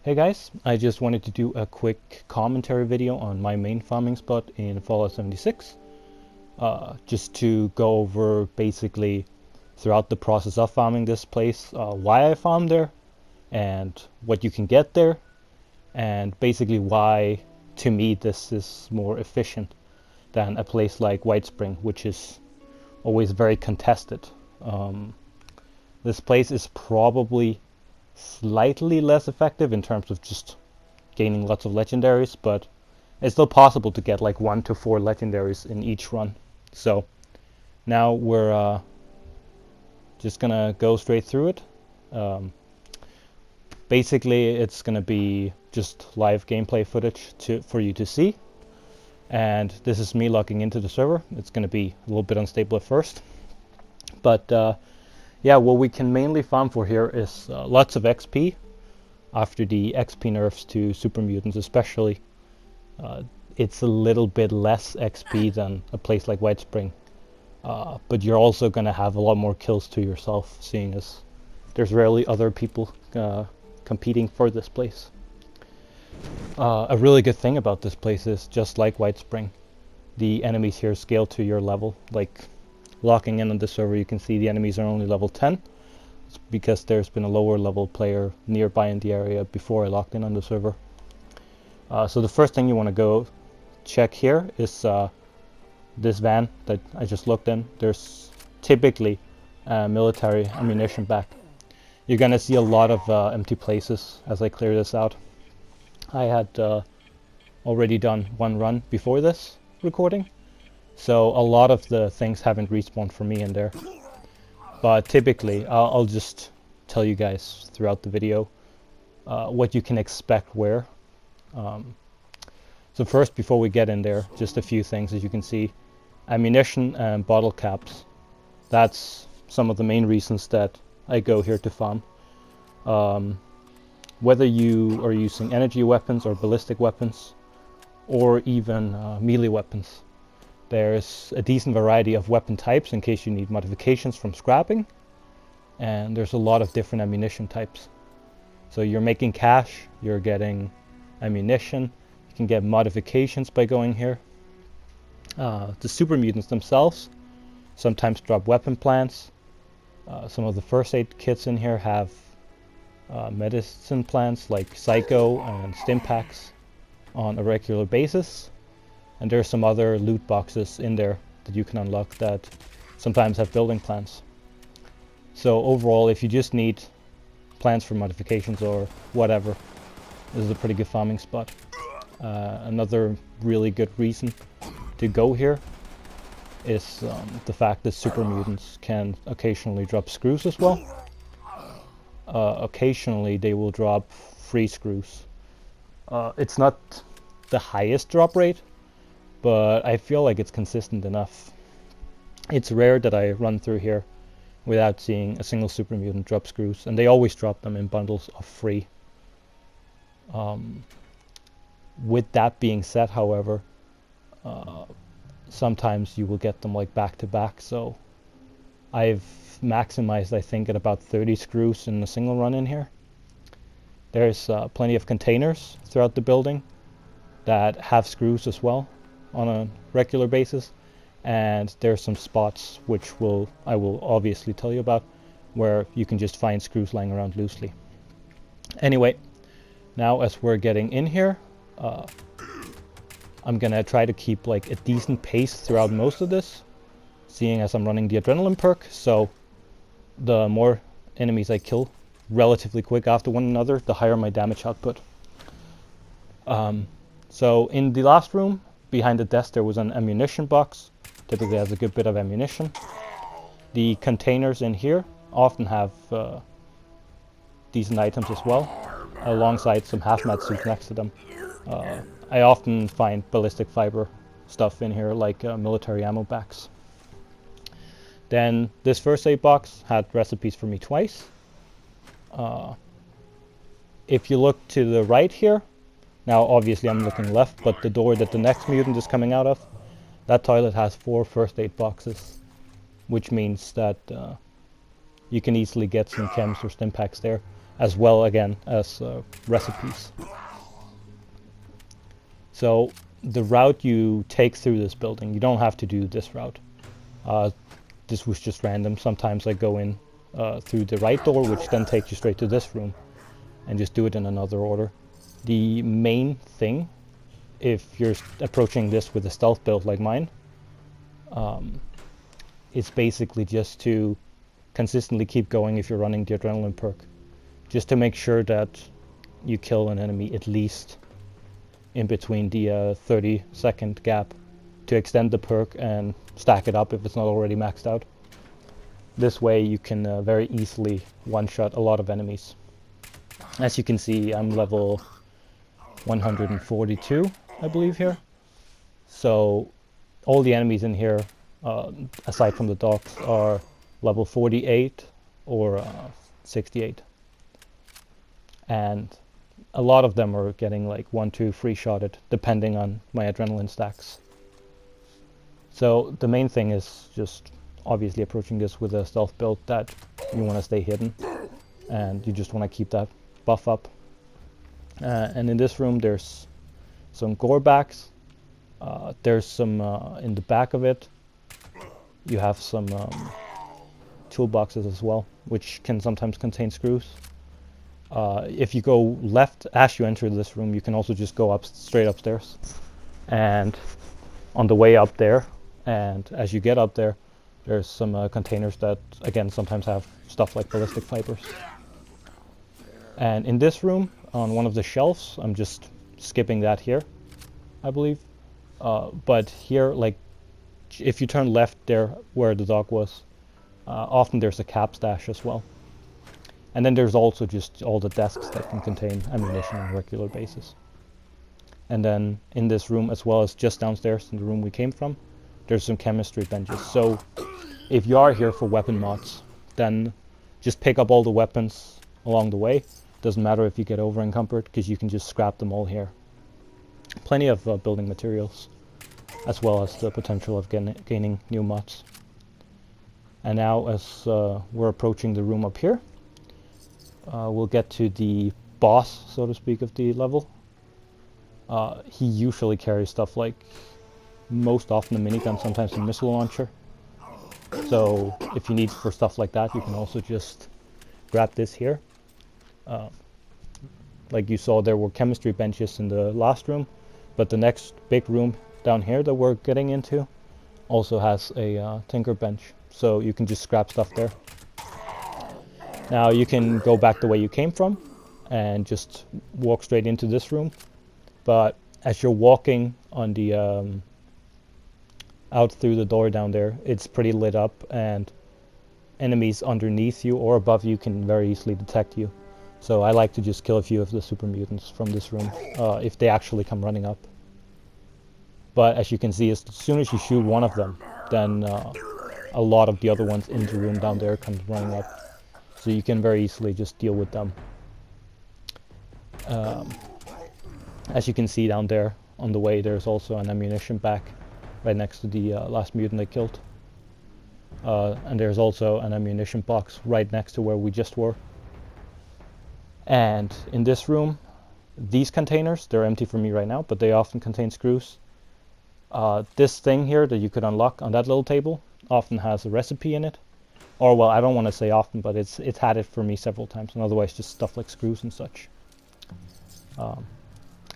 Hey guys, I just wanted to do a quick commentary video on my main farming spot in Fallout 76. Just to go over basically throughout the process of farming this place, why I farm there and what you can get there, and basically why to me this is more efficient than a place like White Spring, which is always very contested. This place is probably slightly less effective in terms of just gaining lots of legendaries, but it's still possible to get like 1 to 4 legendaries in each run. So now we're just gonna go straight through it. Basically it's gonna be just live gameplay footage for you to see, and this is me logging into the server. It's gonna be a little bit unstable at first, but yeah, what we can mainly farm for here is lots of XP after the XP nerfs to super mutants especially. It's a little bit less XP than a place like White Spring, but you're also going to have a lot more kills to yourself, seeing as there's rarely other people competing for this place. A really good thing about this place is, just like White Spring, the enemies here scale to your level. Like, locking in on the server, you can see the enemies are only level 10. It's because there's been a lower level player nearby in the area before I locked in on the server. So the first thing you want to go check here is this van that I just looked in. There's typically military ammunition back. You're gonna see a lot of empty places as I clear this out. I had already done one run before this recording, so a lot of the things haven't respawned for me in there. But typically, I'll just tell you guys throughout the video what you can expect where. So first, before we get in there, just a few things. As you can see, ammunition and bottle caps. That's some of the main reasons that I go here to farm. Whether you are using energy weapons or ballistic weapons, or even melee weapons, there's a decent variety of weapon types in case you need modifications from scrapping, and there's a lot of different ammunition types. So you're making cash, you're getting ammunition, you can get modifications by going here. The super mutants themselves sometimes drop weapon plants. Some of the first aid kits in here have medicine plants like Psycho and Stim packs on a regular basis. And there's some other loot boxes in there that you can unlock that sometimes have building plants. So overall, if you just need plants for modifications or whatever, this is a pretty good farming spot. Another really good reason to go here is the fact that super mutants can occasionally drop screws as well. Occasionally they will drop free screws. It's not the highest drop rate, but I feel like it's consistent enough. It's rare that I run through here without seeing a single super mutant drop screws, and they always drop them in bundles of free. With that being said, however, sometimes you will get them like back to back, so I've maximized, I think, at about 30 screws in a single run in here. There's plenty of containers throughout the building that have screws as well on a regular basis, and there's some spots which I will obviously tell you about, where you can just find screws lying around loosely. Anyway, now as we're getting in here, I'm gonna try to keep like a decent pace throughout most of this, seeing as I'm running the adrenaline perk, so the more enemies I kill relatively quick after one another, the higher my damage output. So in the last room, behind the desk, there was an ammunition box. Typically has a good bit of ammunition. The containers in here often have decent items as well, alongside some hazmat suits next to them. I often find ballistic fiber stuff in here, like military ammo packs. Then this first aid box had recipes for me twice. If you look to the right here, now obviously I'm looking left, but the door that the next mutant is coming out of, that toilet has 4 first aid boxes, which means that you can easily get some chems or stim packs there. as well again as recipes. So the route you take through this building, you don't have to do this route. This was just random. Sometimes I go in through the right door, which then takes you straight to this room, and just do it in another order. The main thing, if you're approaching this with a stealth build like mine, is basically just to consistently keep going if you're running the adrenaline perk. Just to make sure that you kill an enemy at least in between the 30-second gap to extend the perk and stack it up if it's not already maxed out. This way you can very easily one-shot a lot of enemies. As you can see, I'm level 142, I believe, here. So all the enemies in here, aside from the dogs, are level 48 or 68. And a lot of them are getting like 1-2 free shotted, depending on my adrenaline stacks. So the main thing is just obviously approaching this with a stealth build that you want to stay hidden, and you just want to keep that buff up. And in this room there's some gore backs. There's some in the back of it. You have some toolboxes as well, which can sometimes contain screws. If you go left as you enter this room, you can also just go up straight upstairs. And on the way up there, and as you get up there, there's some containers that again sometimes have stuff like ballistic fibers. And in this room, on one of the shelves, I'm just skipping that here, I believe. But here, like, if you turn left there where the dog was, often there's a cap stash as well. And then there's also just all the desks that can contain ammunition on a regular basis. And then in this room, as well as just downstairs in the room we came from, there's some chemistry benches. So if you are here for weapon mods, then just pick up all the weapons along the way. Doesn't matter if you get over encumbered, because you can just scrap them all here. Plenty of building materials, as well as the potential of gaining new mods. And now as we're approaching the room up here, we'll get to the boss, so to speak, of the level. He usually carries stuff like, most often a minigun, sometimes a missile launcher. So if you need for stuff like that, you can also just grab this here. Like you saw, there were chemistry benches in the last room, but the next big room down here that we're getting into also has a tinker bench, so you can just scrap stuff there. Now you can go back the way you came from and just walk straight into this room, but as you're walking on the out through the door down there, it's pretty lit up, and enemies underneath you or above you can very easily detect you. So I like to just kill a few of the super mutants from this room if they actually come running up. But as you can see, as soon as you shoot one of them, then a lot of the other ones in the room down there come running up. So you can very easily just deal with them. As you can see down there on the way, there's also an ammunition back right next to the last mutant I killed. And there's also an ammunition box right next to where we just were. And in this room, these containers, they're empty for me right now, but they often contain screws. This thing here that you could unlock on that little table often has a recipe in it. Or, well, I don't want to say often, but it's had it for me several times, and otherwise just stuff like screws and such.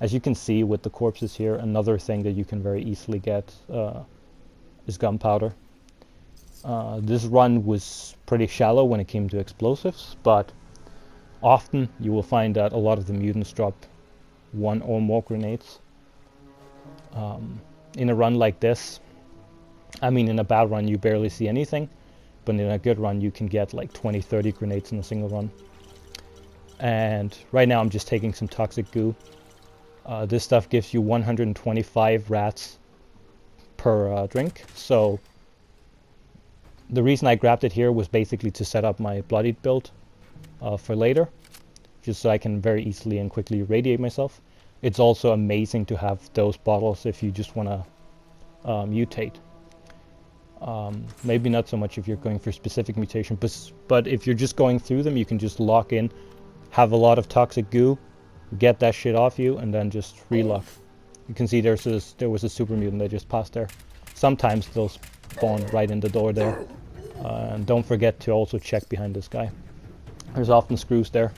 As you can see with the corpses here, another thing that you can very easily get is gunpowder. This run was pretty shallow when it came to explosives, but often you will find that a lot of the mutants drop one or more grenades. In a run like this, I mean, in a bad run you barely see anything, but in a good run you can get like 20-30 grenades in a single run. And right now I'm just taking some toxic goo. This stuff gives you 125 rats per drink, so the reason I grabbed it here was basically to set up my bloodied build for later, just so I can very easily and quickly radiate myself. It's also amazing to have those bottles if you just want to mutate. Maybe not so much if you're going for specific mutation, but if you're just going through them, you can just lock in have a lot of toxic goo, get that shit off you, and then just relock. You can see there was a super mutant that just passed there. Sometimes they'll spawn right in the door there. And don't forget to also check behind this guy. There's often screws there.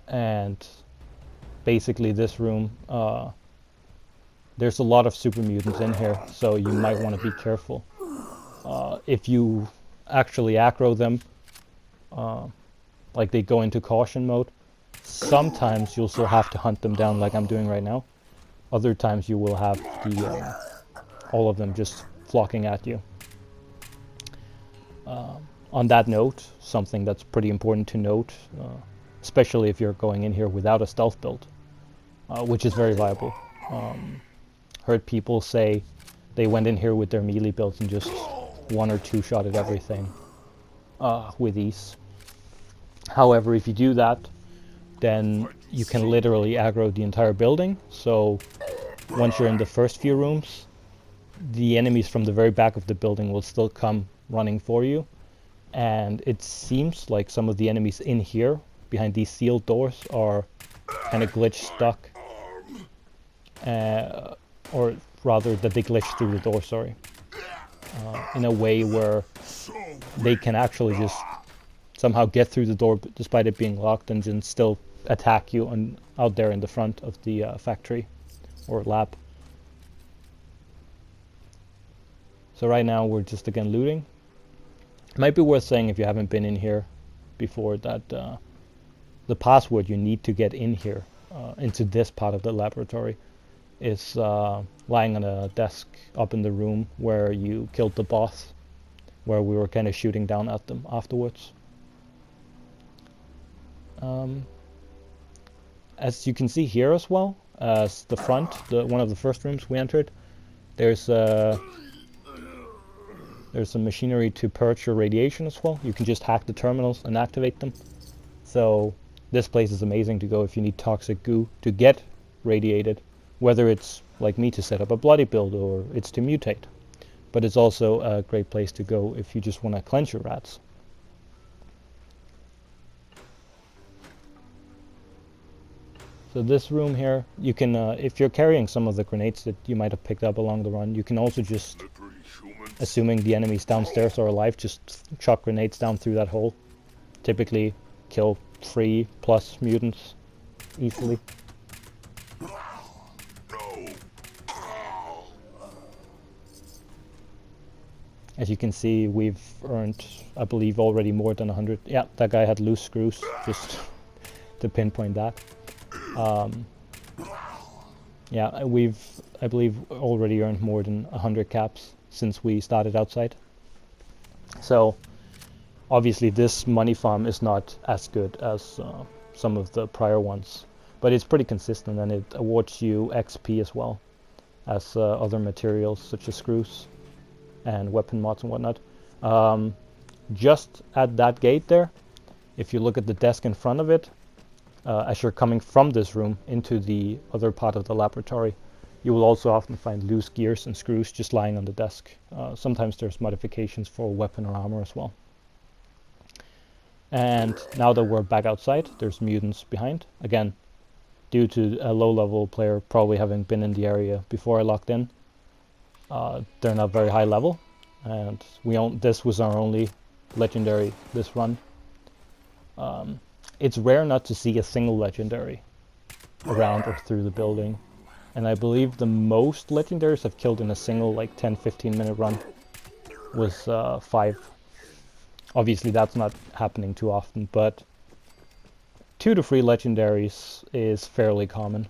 And basically this room, there's a lot of super mutants in here, so you might want to be careful. If you actually aggro them, like they go into caution mode, sometimes you'll still have to hunt them down like I'm doing right now. Other times you will have the all of them just flocking at you. On that note, something that's pretty important to note, especially if you're going in here without a stealth build, which is very viable. Heard people say they went in here with their melee builds and just one or two shot at everything with ease. However, if you do that, then you can literally aggro the entire building. So once you're in the first few rooms, the enemies from the very back of the building will still come running for you. And it seems like some of the enemies in here, behind these sealed doors, are kind of glitch stuck. Or rather, that they glitch through the door, sorry. In a way where they can actually just somehow get through the door despite it being locked and then still attack you out there in the front of the factory or lab. So right now we're just again looting. It might be worth saying, if you haven't been in here before, that the password you need to get in here, into this part of the laboratory, is lying on a desk up in the room where you killed the boss, where we were kind of shooting down at them afterwards. As you can see here as well, as the front, one of the first rooms we entered, there's some machinery to purge your radiation as well. You can just hack the terminals and activate them. So this place is amazing to go if you need toxic goo to get radiated, whether it's like me to set up a bloody build or it's to mutate. But it's also a great place to go if you just want to cleanse your rats. So this room here, you can, if you're carrying some of the grenades that you might have picked up along the run, you can also just, assuming the enemies downstairs are alive, just chuck grenades down through that hole. Typically kill 3+ mutants easily. As you can see, we've earned, I believe, already more than 100. Yeah, that guy had loose screws, just to pinpoint that. Yeah, we've, I believe, already earned more than 100 caps since we started outside. So, obviously this money farm is not as good as some of the prior ones, but it's pretty consistent, and it awards you XP as well as other materials such as screws and weapon mods and whatnot. Just at that gate there, if you look at the desk in front of it, as you're coming from this room into the other part of the laboratory, you will also often find loose gears and screws just lying on the desk. Sometimes there's modifications for weapon or armor as well. And now that we're back outside, there's mutants behind. Again, due to a low-level player probably having been in the area before I locked in, they're not very high level, and this was our only legendary this run. It's rare not to see a single legendary around or through the building, and I believe the most legendaries I've killed in a single like 10-15 minute run was 5. Obviously that's not happening too often, but 2 to 3 legendaries is fairly common.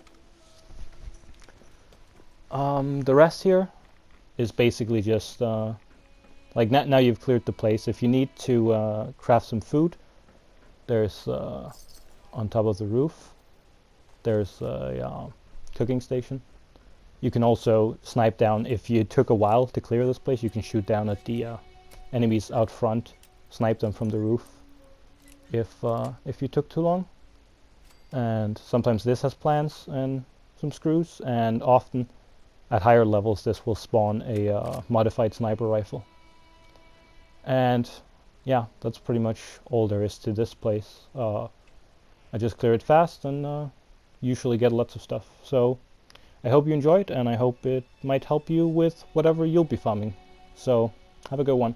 The rest here is basically just like now you've cleared the place. If you need to craft some food, there's on top of the roof, there's a cooking station. You can also snipe down. If you took a while to clear this place, you can shoot down at the enemies out front, snipe them from the roof if you took too long. And sometimes this has plans and some screws, and often at higher levels this will spawn a modified sniper rifle. And yeah, that's pretty much all there is to this place. I just clear it fast and usually get lots of stuff. So I hope you enjoyed, and I hope it might help you with whatever you'll be farming. So have a good one.